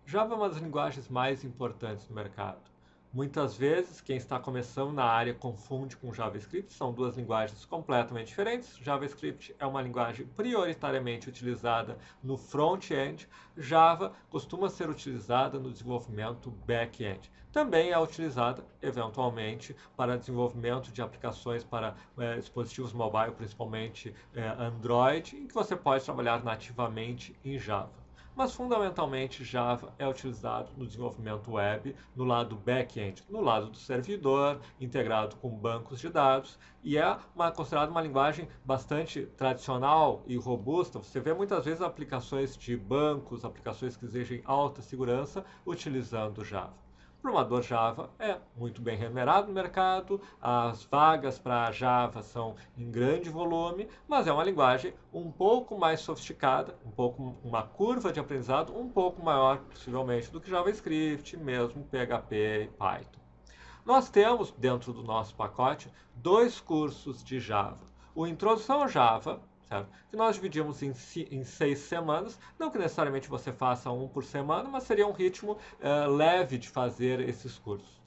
Java é uma das linguagens mais importantes no mercado. Muitas vezes, quem está começando na área confunde com JavaScript, são duas linguagens completamente diferentes. JavaScript é uma linguagem prioritariamente utilizada no front-end, Java costuma ser utilizada no desenvolvimento back-end. Também é utilizada, eventualmente, para desenvolvimento de aplicações para dispositivos mobile, principalmente Android, em que você pode trabalhar nativamente em Java. Mas fundamentalmente Java é utilizado no desenvolvimento web, no lado back-end, no lado do servidor, integrado com bancos de dados, e é considerada uma linguagem bastante tradicional e robusta. Você vê muitas vezes aplicações de bancos, aplicações que exigem alta segurança, utilizando Java. O programador Java é muito bem remunerado no mercado, as vagas para Java são em grande volume, mas é uma linguagem um pouco mais sofisticada, uma curva de aprendizado um pouco maior, possivelmente, do que JavaScript, mesmo PHP e Python. Nós temos, dentro do nosso pacote, dois cursos de Java. O Introdução a Java, certo? Que nós dividimos em 6 semanas, não que necessariamente você faça um por semana, mas seria um ritmo leve de fazer esses cursos.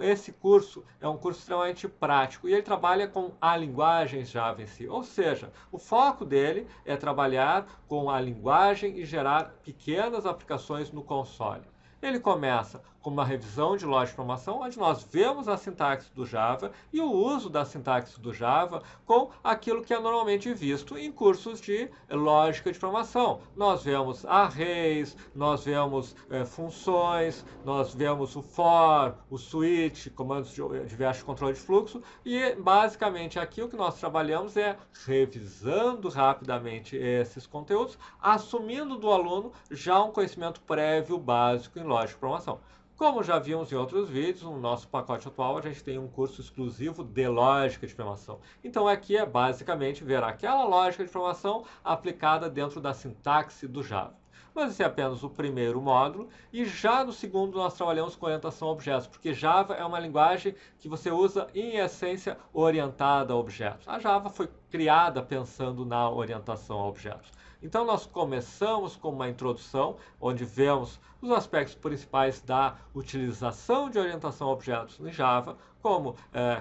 Esse curso é um curso extremamente prático e ele trabalha com a linguagem Java em si. Ou seja, o foco dele é trabalhar com a linguagem e gerar pequenas aplicações no console. Ele começa com uma revisão de lógica de programação, onde nós vemos a sintaxe do Java e o uso da sintaxe do Java com aquilo que é normalmente visto em cursos de lógica de programação. Nós vemos arrays, nós vemos funções, nós vemos o for, o switch, comandos de diversos controle de fluxo, e basicamente aqui o que nós trabalhamos é revisando rapidamente esses conteúdos, assumindo do aluno já um conhecimento prévio básico em lógica de programação. Como já vimos em outros vídeos, no nosso pacote atual a gente tem um curso exclusivo de lógica de programação. Então aqui é basicamente ver aquela lógica de programação aplicada dentro da sintaxe do Java. Mas esse é apenas o primeiro módulo, e já no segundo nós trabalhamos com orientação a objetos, porque Java é uma linguagem que você usa em essência orientada a objetos. A Java foi criada pensando na orientação a objetos. Então nós começamos com uma introdução, onde vemos os aspectos principais da utilização de orientação a objetos em Java, como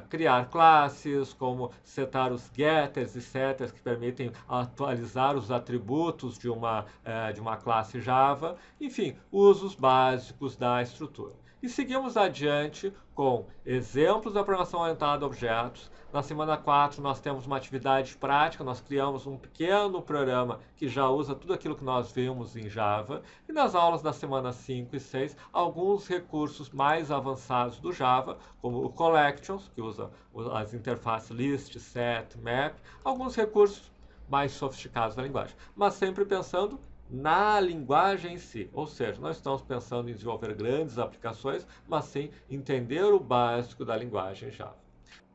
criar classes, como setar os getters e setters que permitem atualizar os atributos de uma classe Java, enfim, usos básicos da estrutura. E seguimos adiante com exemplos da programação orientada a objetos. Na semana 4 nós temos uma atividade prática, nós criamos um pequeno programa que já usa tudo aquilo que nós vimos em Java. E nas aulas da semana 5 e 6, alguns recursos mais avançados do Java, como o Collections, que usa as interfaces list, set, map, alguns recursos mais sofisticados da linguagem, mas sempre pensando na linguagem em si. Ou seja, não estamos pensando em desenvolver grandes aplicações, mas sim entender o básico da linguagem Java.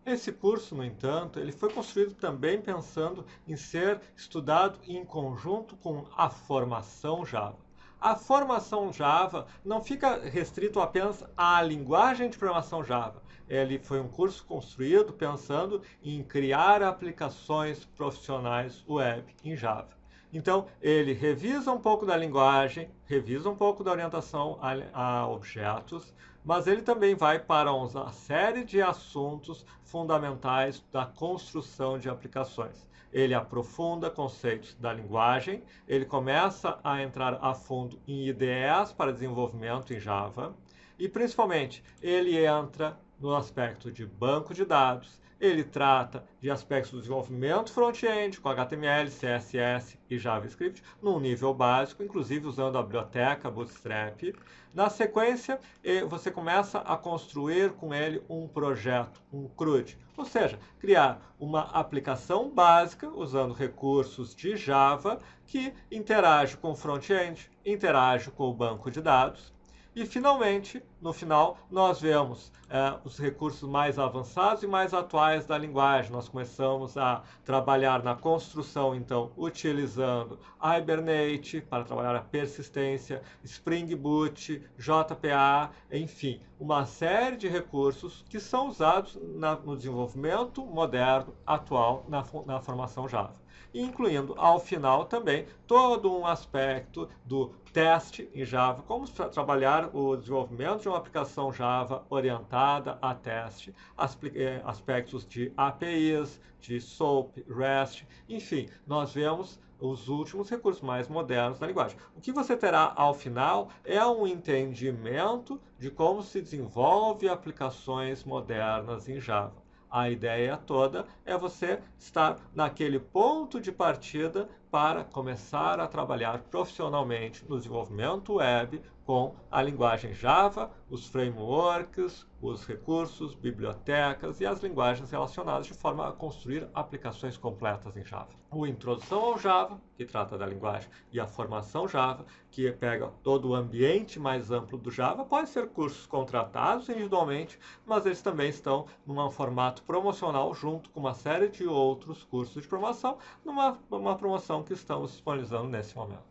Esse curso, no entanto, ele foi construído também pensando em ser estudado em conjunto com a formação Java. A formação Java não fica restrito apenas à linguagem de programação Java. Ele foi um curso construído pensando em criar aplicações profissionais web em Java. Então, ele revisa um pouco da linguagem, revisa um pouco da orientação a objetos, mas ele também vai para uma série de assuntos fundamentais da construção de aplicações. Ele aprofunda conceitos da linguagem, ele começa a entrar a fundo em IDEs para desenvolvimento em Java, e principalmente ele entra no aspecto de banco de dados, ele trata de aspectos do desenvolvimento front-end com HTML, CSS e JavaScript num nível básico, inclusive usando a biblioteca Bootstrap. Na sequência, você começa a construir com ele um projeto, um CRUD, ou seja, criar uma aplicação básica usando recursos de Java que interage com o front-end, interage com o banco de dados. E, finalmente, no final, nós vemos os recursos mais avançados e mais atuais da linguagem. Nós começamos a trabalhar na construção, então, utilizando Hibernate para trabalhar a persistência, Spring Boot, JPA, enfim, uma série de recursos que são usados no desenvolvimento moderno, atual, na formação Java. Incluindo, ao final, também todo um aspecto do teste em Java, como trabalhar o desenvolvimento de uma aplicação Java orientada a teste, aspectos de APIs, de SOAP, REST, enfim, nós vemos os últimos recursos mais modernos da linguagem. O que você terá ao final é um entendimento de como se desenvolve aplicações modernas em Java. A ideia toda é você estar naquele ponto de partida para começar a trabalhar profissionalmente no desenvolvimento web com a linguagem Java, os frameworks, os recursos, bibliotecas e as linguagens relacionadas de forma a construir aplicações completas em Java. O Introdução ao Java, que trata da linguagem, e a Formação Java, que pega todo o ambiente mais amplo do Java, pode ser cursos contratados individualmente, mas eles também estão num formato promocional junto com uma série de outros cursos de promoção, numa promoção que estamos disponibilizando nesse momento.